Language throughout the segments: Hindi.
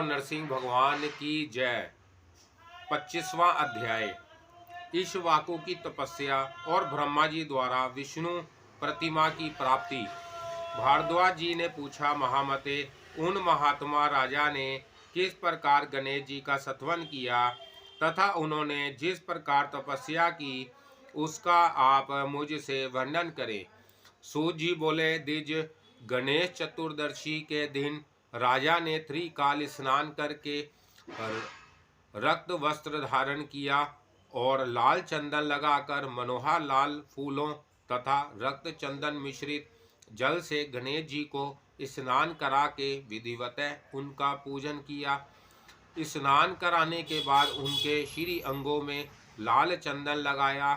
नरसिंह भगवान की जय। 25वां अध्याय। ईक्ष्वाकु की तपस्या और ब्रह्मा जी द्वारा विष्णु प्रतिमा की प्राप्ति। भारद्वाज जी ने पूछा, महामते, उन महात्मा राजा ने किस प्रकार गणेश जी का सत्वन किया तथा उन्होंने जिस प्रकार तपस्या की उसका आप मुझसे वर्णन करें। सूत जी बोले, द्विज, गणेश चतुर्दशी के दिन राजा ने त्रिकाल स्नान करके रक्त वस्त्र धारण किया और लाल चंदन लगाकर मनोहर लाल फूलों तथा रक्त चंदन मिश्रित जल से गणेश जी को स्नान करा के विधिवत उनका पूजन किया। स्नान कराने के बाद उनके श्री अंगों में लाल चंदन लगाया,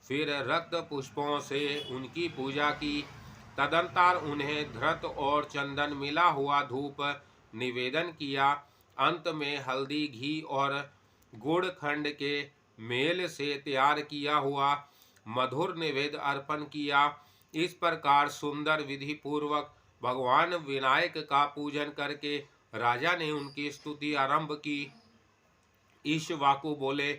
फिर रक्त पुष्पों से उनकी पूजा की। तदंतर उन्हें धृत और चंदन मिला हुआ धूप निवेदन किया। अंत में हल्दी, घी और गुड़ खंड के मेल से तैयार किया हुआ मधुर निवेद अर्पण किया। इस प्रकार सुंदर विधि पूर्वक भगवान विनायक का पूजन करके राजा ने उनकी स्तुति आरंभ की। ईक्ष्वाकु बोले,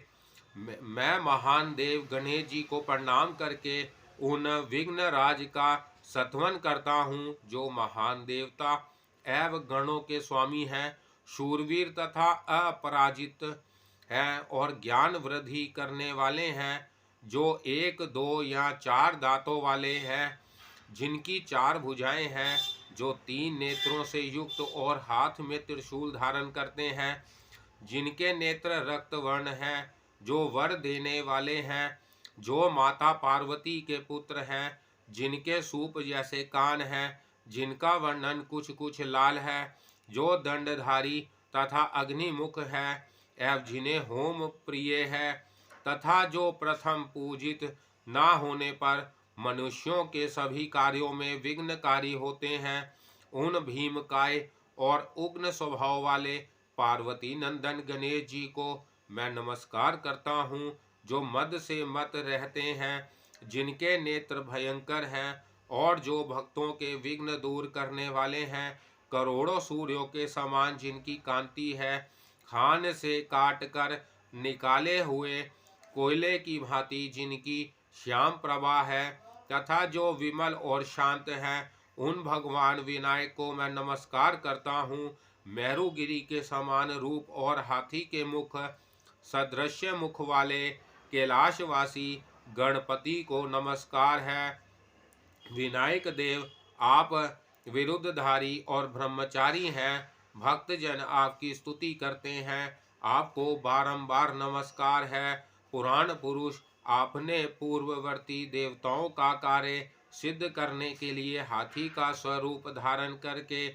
मैं महान देव गणेश जी को प्रणाम करके उन विघ्न राज का सत्वन करता हूँ जो महान देवता एवं गणों के स्वामी हैं, शूरवीर तथा अपराजित हैं और ज्ञान वृद्धि करने वाले हैं, जो 1, 2 या 4 दांतों वाले हैं, जिनकी 4 भुजाएं हैं, जो 3 नेत्रों से युक्त और हाथ में त्रिशूल धारण करते हैं, जिनके नेत्र रक्त वर्ण हैं, जो वर देने वाले हैं, जो माता पार्वती के पुत्र हैं, जिनके सूप जैसे कान हैं, जिनका वर्णन कुछ कुछ लाल है, जो दंडधारी तथा अग्निमुख है एवं जिन्हें होम प्रिय है, तथा जो प्रथम पूजित ना होने पर मनुष्यों के सभी कार्यों में विघ्नकारी होते हैं, उन भीमकाय और उग्र स्वभाव वाले पार्वती नंदन गणेश जी को मैं नमस्कार करता हूँ, जो मद से मत रहते हैं, जिनके नेत्र भयंकर हैं और जो भक्तों के विघ्न दूर करने वाले हैं, करोड़ों सूर्यों के समान जिनकी कांति है, खान से काट कर निकाले हुए कोयले की भांति जिनकी श्याम प्रभा है, तथा जो विमल और शांत हैं, उन भगवान विनायक को मैं नमस्कार करता हूँ। मेरुगिरी के समान रूप और हाथी के मुख सदृश्य मुख वाले कैलाशवासी गणपति को नमस्कार है। विनायक देव, आप विरुद्धधारी और ब्रह्मचारी हैं। भक्तजन आपकी स्तुति करते हैं, आपको बारंबार नमस्कार है। पुराण पुरुष, आपने पूर्ववर्ती देवताओं का कार्य सिद्ध करने के लिए हाथी का स्वरूप धारण करके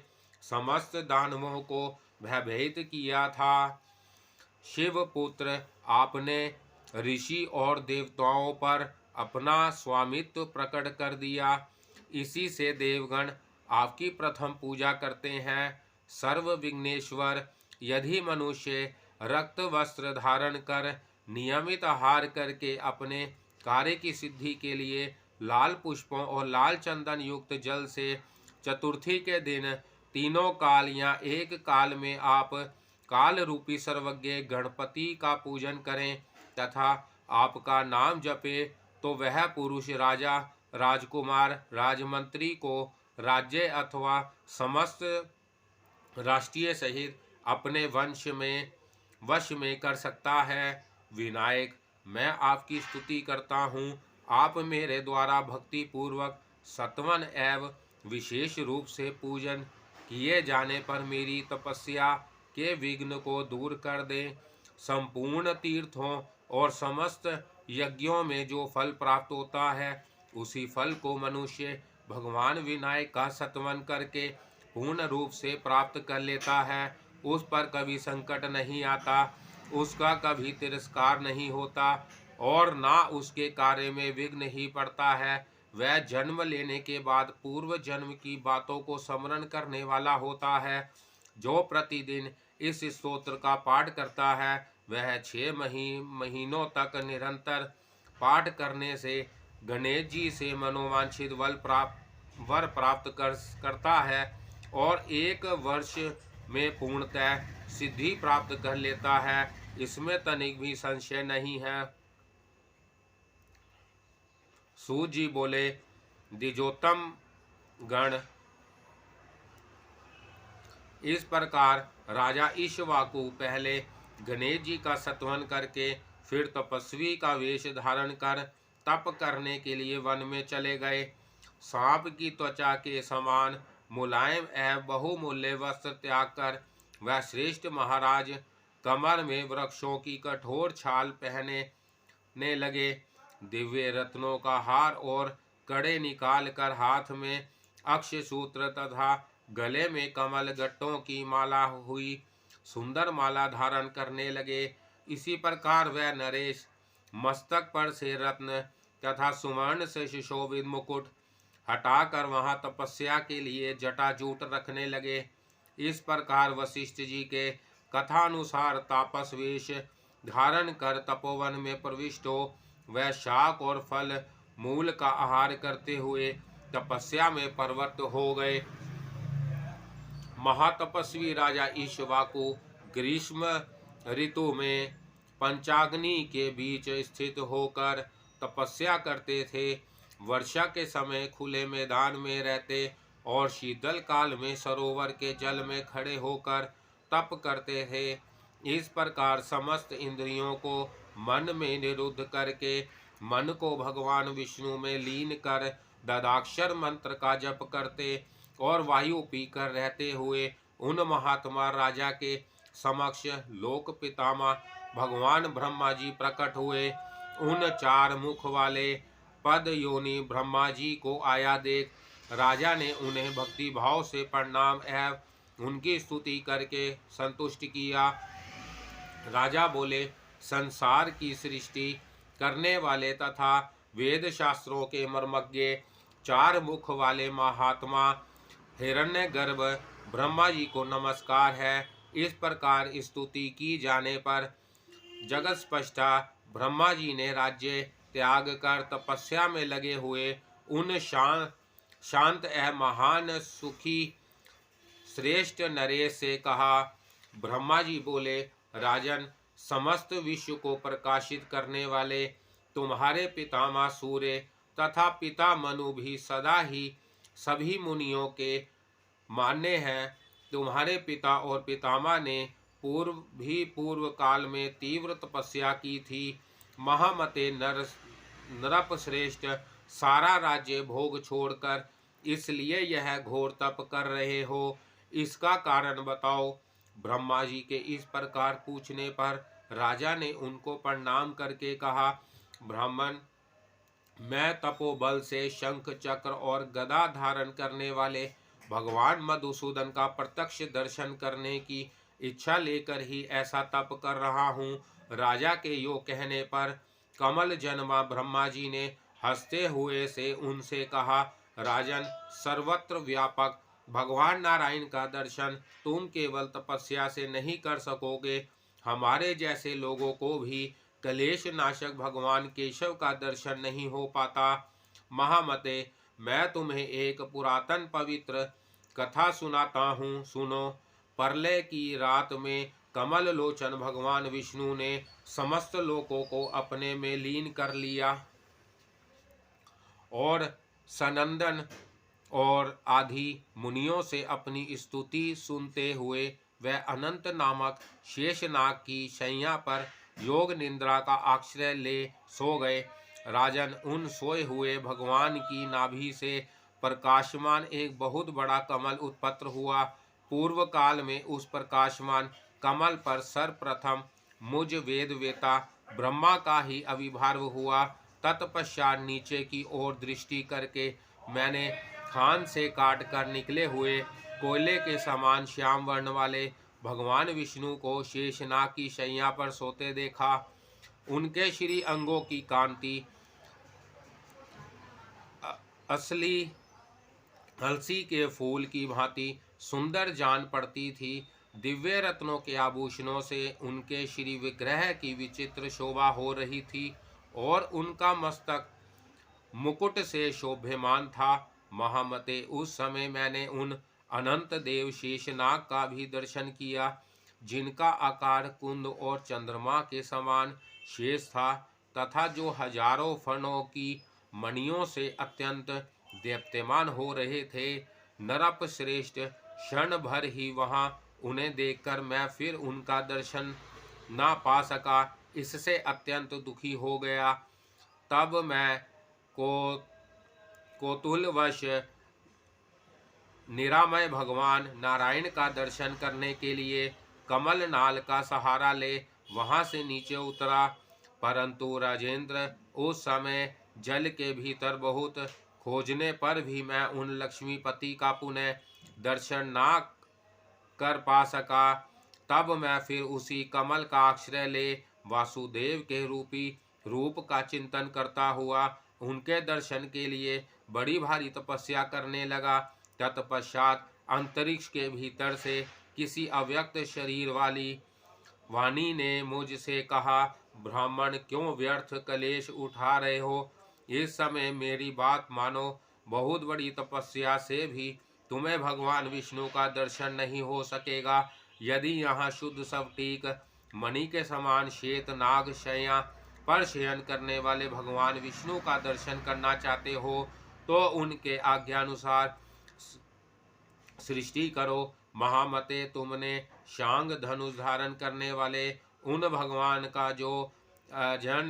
समस्त दानवों को भयभीत किया था। शिव पुत्र, आपने ऋषि और देवताओं पर अपना स्वामित्व प्रकट कर दिया। इसी से देवगण आपकी प्रथम पूजा करते हैं। सर्व विघ्नेश्वर, यदि मनुष्य रक्त वस्त्र धारण कर नियमित आहार करके अपने कार्य की सिद्धि के लिए लाल पुष्पों और लाल चंदन युक्त जल से चतुर्थी के दिन तीनों काल या एक काल में आप काल रूपी सर्वज्ञ गणपति का पूजन करें तथा आपका नाम जपे, तो वह पुरुष राजा, राजकुमार, राजमंत्री को राज्य अथवा समस्त राष्ट्रीय सहित अपने वश में कर सकता है। विनायक, मैं आपकी स्तुति करता हूँ। आप मेरे द्वारा भक्ति पूर्वक सत्वन एवं विशेष रूप से पूजन किए जाने पर मेरी तपस्या के विघ्न को दूर कर दें। संपूर्ण तीर्थों और समस्त यज्ञों में जो फल प्राप्त होता है, उसी फल को मनुष्य भगवान विनायक का सत्वन करके पूर्ण रूप से प्राप्त कर लेता है। उस पर कभी संकट नहीं आता, उसका कभी तिरस्कार नहीं होता और ना उसके कार्य में विघ्न ही पड़ता है। वह जन्म लेने के बाद पूर्व जन्म की बातों को स्मरण करने वाला होता है। जो प्रतिदिन इस स्तोत्र का पाठ करता है, वह 6 महीनों तक निरंतर पाठ करने से गणेश जी से मनोवांछित वर प्राप्त करता है और 1 वर्ष में पूर्णतः सिद्धि प्राप्त कर लेता है, इसमें तनिक भी संशय नहीं है। सूत जी बोले, द्विजोत्तम गण, इस प्रकार राजा ईक्ष्वाकु पहले गणेश जी का स्तवन करके फिर तपस्वी का वेश धारण कर तप करने के लिए वन में चले गए। सांप की त्वचा के समान मुलायम एवं बहुमूल्य वस्त्र त्याग कर वह श्रेष्ठ महाराज कमर में वृक्षों की कठोर छाल पहनने लगे। दिव्य रत्नों का हार और कड़े निकाल कर हाथ में अक्षय सूत्र तथा गले में कमल गट्टों की माला हुई सुंदर माला धारण करने लगे। इसी प्रकार वह नरेश मस्तक पर से रत्न तथा सुवर्ण से सुशोभित मुकुट हटाकर वहां तपस्या के लिए जटाजूट रखने लगे। इस प्रकार वशिष्ठ जी के कथानुसार तापस वेश धारण कर तपोवन में प्रविष्ट हो वह शाक और फल मूल का आहार करते हुए तपस्या में प्रवृत्त हो गए। महातपस्वी राजा ईक्ष्वाकु ग्रीष्म ऋतु में पंचाग्नि के बीच स्थित होकर तपस्या करते थे। वर्षा के समय खुले मैदान में रहते और शीतल काल में सरोवर के जल में खड़े होकर तप करते थे। इस प्रकार समस्त इंद्रियों को मन में निरुद्ध करके मन को भगवान विष्णु में लीन कर ददाक्षर मंत्र का जप करते और वायु पीकर रहते हुए उन महात्मा राजा के समक्ष लोक पितामह भगवान ब्रह्मा जी प्रकट हुए। उन चार मुख वाले पद योनि ब्रह्मा जी को आया देख राजा ने उन्हें भक्ति भाव से प्रणाम एवं उनकी स्तुति करके संतुष्ट किया। राजा बोले, संसार की सृष्टि करने वाले तथा वेद शास्त्रों के मर्मज्ञ चार मुख वाले महात्मा हिरण्यगर्भ ब्रह्मा जी को नमस्कार है। इस प्रकार स्तुति की जाने पर जगत स्पष्टा ब्रह्मा जी ने राज्य त्याग कर तपस्या में लगे हुए उन शांत एवं महान सुखी श्रेष्ठ नरेश से कहा। ब्रह्मा जी बोले, राजन, समस्त विश्व को प्रकाशित करने वाले तुम्हारे पितामह सूर्य तथा पिता मनु भी सदा ही सभी मुनियों के मान्य हैं। तुम्हारे पिता और पितामह ने पूर्व काल में तीव्र तपस्या की थी। महामते नरप श्रेष्ठ सारा राज्य भोग छोड़कर इसलिए यह घोर तप कर रहे हो, इसका कारण बताओ। ब्रह्मा जी के इस प्रकार पूछने पर राजा ने उनको प्रणाम करके कहा, ब्राह्मण, मैं तपोबल से शंख चक्र और गदा धारण करने वाले भगवान मधुसूदन का प्रत्यक्ष दर्शन करने की इच्छा लेकर ही ऐसा तप कर रहा हूँ। राजा के यो कहने पर कमल जन्मा ब्रह्मा जी ने हंसते हुए से उनसे कहा, राजन, सर्वत्र व्यापक भगवान नारायण का दर्शन तुम केवल तपस्या से नहीं कर सकोगे। हमारे जैसे लोगों को भी कलेश नाशक भगवान केशव का दर्शन नहीं हो पाता। महामते, मैं तुम्हें एक पुरातन पवित्र कथा सुनाता हूँ, सुनो। प्रलय की रात में कमल लोचन भगवान विष्णु ने समस्त लोकों को अपने में लीन कर लिया और सनंदन और आदि मुनियों से अपनी स्तुति सुनते हुए वह अनंत नामक शेषनाग की शैया पर योग निद्रा का आश्रय ले सो गए। राजन, उन सोए हुए भगवान की नाभि से प्रकाशमान एक बहुत बड़ा कमल उत्पन्न हुआ। पूर्व काल में उस प्रकाशमान कमल पर सर्वप्रथम मुझ वेदवेता ब्रह्मा का ही आविर्भाव हुआ। तत्पश्चात नीचे की ओर दृष्टि करके मैंने खान से काट कर निकले हुए कोयले के समान श्याम वर्ण वाले भगवान विष्णु को शेषनाग की शैया पर सोते देखा। उनके श्री अंगों की कांति असली अलसी के फूल की भांति सुंदर जान पड़ती थी। दिव्य रत्नों के आभूषणों से उनके श्री विग्रह की विचित्र शोभा हो रही थी और उनका मस्तक मुकुट से शोभ्यमान था। महामते, उस समय मैंने उन अनंत देव शेषनाग का भी दर्शन किया, जिनका आकार कुंद और चंद्रमा के समान शेष था तथा जो हजारों फणों की मणियों से अत्यंत दीप्यमान हो रहे थे। नरप श्रेष्ठ क्षण भर ही वहां उन्हें देखकर मैं फिर उनका दर्शन ना पा सका, इससे अत्यंत दुखी हो गया। तब मैं को कौतूहलवश निरामय भगवान नारायण का दर्शन करने के लिए कमल नाल का सहारा ले वहां से नीचे उतरा, परंतु राजेंद्र उस समय जल के भीतर बहुत खोजने पर भी मैं उन लक्ष्मीपति का पुनः दर्शन ना कर पा सका। तब मैं फिर उसी कमल का आश्रय ले वासुदेव के रूप का चिंतन करता हुआ उनके दर्शन के लिए बड़ी भारी तपस्या करने लगा। तत्पश्चात अंतरिक्ष के भीतर से किसी अव्यक्त शरीर वाली वाणी ने मुझसे कहा, ब्राह्मण क्यों व्यर्थ कलेश उठा रहे हो? इस समय मेरी बात मानो, बहुत बड़ी तपस्या से भी तुम्हें भगवान विष्णु का दर्शन नहीं हो सकेगा। यदि यहाँ शुद्ध स्फटिक मणि के समान श्वेत नाग शैया पर शयन करने वाले भगवान विष्णु का दर्शन करना चाहते हो तो उनके आज्ञानुसार सृष्टि करो। महामते, तुमने शांग धनुष धारण करने वाले उन भगवान का जो जन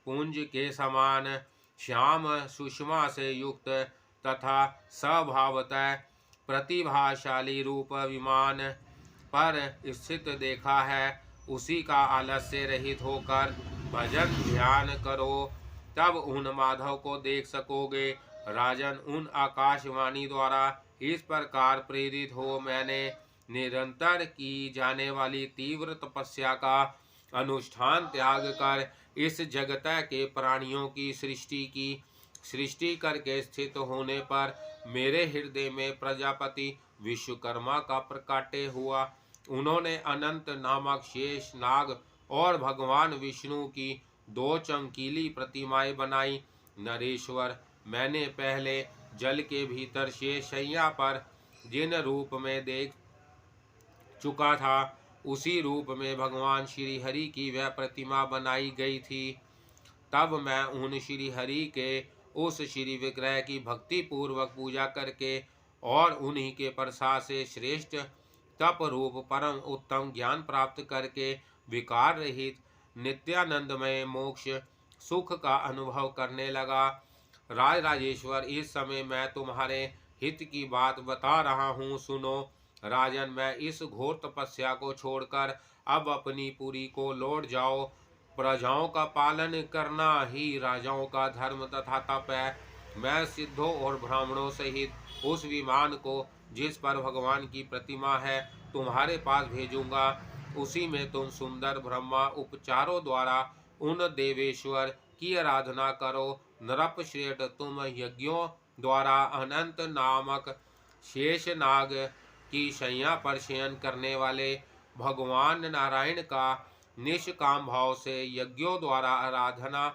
पुंज के समान श्याम सुषमा से युक्त तथा स्वभावतः प्रतिभाशाली रूप विमान पर स्थित देखा है, उसी का आलस्य रहित होकर भजन ध्यान करो, तब उन माधव को देख सकोगे। राजन, उन आकाशवाणी द्वारा इस प्रकार प्रेरित हो मैंने निरंतर की जाने वाली तीव्र तपस्या का अनुष्ठान त्याग कर इस जगत के प्राणियों की सृष्टि करके स्थित होने पर मेरे हृदय में प्रजापति विश्वकर्मा का प्रकाट्य हुआ। उन्होंने अनंत नामक शेष नाग और भगवान विष्णु की 2 चमकीली प्रतिमाएं बनाई। नरेश्वर, मैंने पहले जल के भीतर शेषैया पर जिन रूप में देख चुका था, उसी रूप में भगवान श्री हरि की वह प्रतिमा बनाई गई थी। तब मैं उन श्री हरि के उस श्री विग्रह की भक्ति पूर्वक पूजा करके और उन्हीं के प्रसाद से श्रेष्ठ तप रूप परम उत्तम ज्ञान प्राप्त करके विकार रहित नित्यानंदमय मोक्ष सुख का अनुभव करने लगा। राजेश्वर, इस समय मैं तुम्हारे हित की बात बता रहा हूँ, सुनो। राजन, मैं इस घोर तपस्या को छोड़कर अब अपनी पुरी को लौट जाओ। प्रजाओं का पालन करना ही राजाओं का धर्म तथा तप है। मैं सिद्धों और ब्राह्मणों सहित उस विमान को जिस पर भगवान की प्रतिमा है तुम्हारे पास भेजूंगा। उसी में तुम सुंदर ब्रह्मा उपचारों द्वारा उन देवेश्वर की आराधना करो। नरप श्रेष्ठ, तुम यज्ञों द्वारा अनंत नामक शेष नाग की शैया पर शयन करने वाले भगवान नारायण का निष्काम भाव से यज्ञों द्वारा आराधना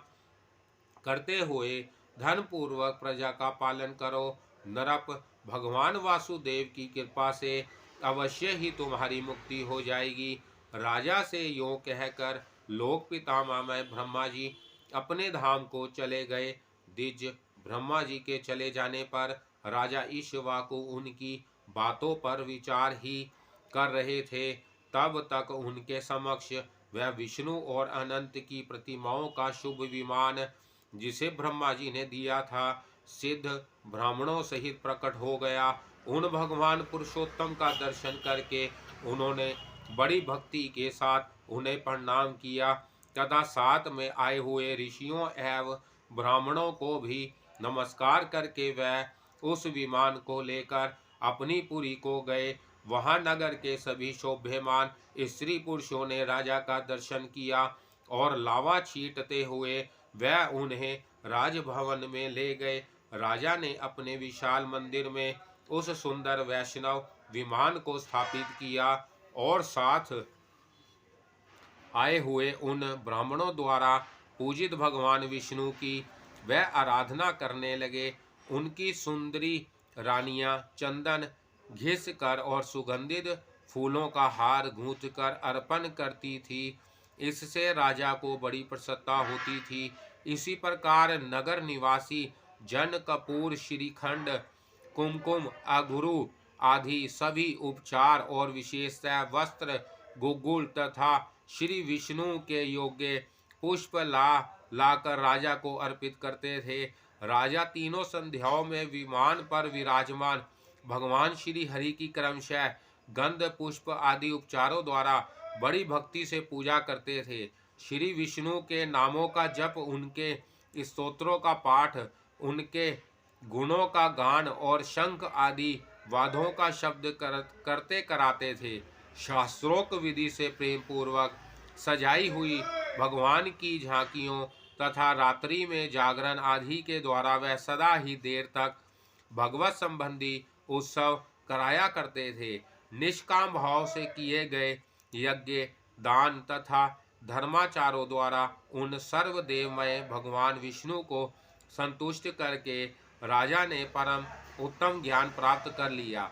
करते हुए धन पूर्वक प्रजा का पालन करो। नरप, भगवान वासुदेव की कृपा से अवश्य ही तुम्हारी मुक्ति हो जाएगी। राजा से यों कहकर लोक पितामह में ब्रह्मा जी अपने धाम को चले गए। द्विज, ब्रह्मा जी के चले जाने पर राजा ईक्ष्वाकु उनकी बातों पर विचार ही कर रहे थे। तब तक उनके समक्ष वह विष्णु और अनंत की प्रतिमाओं का शुभ विमान जिसे ब्रह्मा जी ने दिया था सिद्ध ब्राह्मणों सहित प्रकट हो गया। उन भगवान पुरुषोत्तम का दर्शन करके उन्होंने बड़ी भक्ति के साथ उन्हें प्रणाम किया तथा साथ में आए हुए ऋषियों एवं ब्राह्मणों को भी नमस्कार करके वह उस विमान को लेकर अपनी पुरी को गए। वहां नगर के सभी शोभ्यमान स्त्री पुरुषों ने राजा का दर्शन किया और लावा छींटते हुए वह उन्हें राजभवन में ले गए। राजा ने अपने विशाल मंदिर में उस सुंदर वैष्णव विमान को स्थापित किया और साथ आए हुए उन ब्राह्मणों द्वारा पूजित भगवान विष्णु की वह आराधना करने लगे। उनकी सुंदरी रानियां चंदन घिस कर और सुगंधित फूलों का हार गूंथ कर अर्पण करती थी। इससे राजा को बड़ी प्रसन्नता होती थी। इसी प्रकार नगर निवासी जन कपूर, श्रीखंड, कुमकुम, अघुरु आदि सभी उपचार और विशेषतः वस्त्र, गुग्गुल तथा श्री विष्णु के योग्य पुष्प लाकर राजा को अर्पित करते थे। राजा तीनों संध्याओं में विमान पर विराजमान भगवान श्री हरि की क्रमशः गंध, पुष्प आदि उपचारों द्वारा बड़ी भक्ति से पूजा करते थे। श्री विष्णु के नामों का जप, उनके स्तोत्रों का पाठ, उनके गुणों का गान और शंख आदि वाद्यों का शब्द करते कराते थे। शास्त्रोक्त विधि से प्रेम पूर्वक सजाई हुई भगवान की झांकियों तथा रात्रि में जागरण आदि के द्वारा वह सदा ही देर तक भगवत संबंधी उत्सव कराया करते थे। निष्काम भाव से किए गए यज्ञ, दान तथा धर्माचारों द्वारा उन सर्वदेवमय भगवान विष्णु को संतुष्ट करके राजा ने परम उत्तम ज्ञान प्राप्त कर लिया।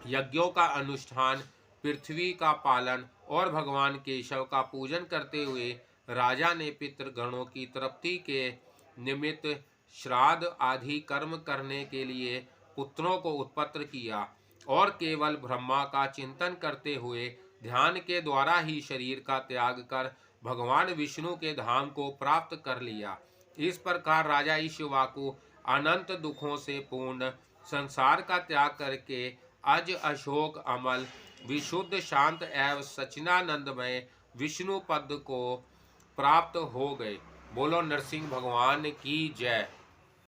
यज्ञों का अनुष्ठान, पृथ्वी का पालन और भगवान केशव का पूजन करते हुए राजा ने पितृगणों की तृप्ति के निमित्त श्राद्ध आदि कर्म करने के लिए पुत्रों को उत्पन्न किया और केवल ब्रह्मा का चिंतन करते हुए ध्यान के द्वारा ही शरीर का त्याग कर भगवान विष्णु के धाम को प्राप्त कर लिया। इस प्रकार राजा इक्ष्वाकु अनंत दुखों से पूर्ण संसार का त्याग करके अज, अशोक, अमल, विशुद्ध, शांत एवं सच्चिदानंदमय विष्णु पद को प्राप्त हो गए। बोलो नरसिंह भगवान की जय।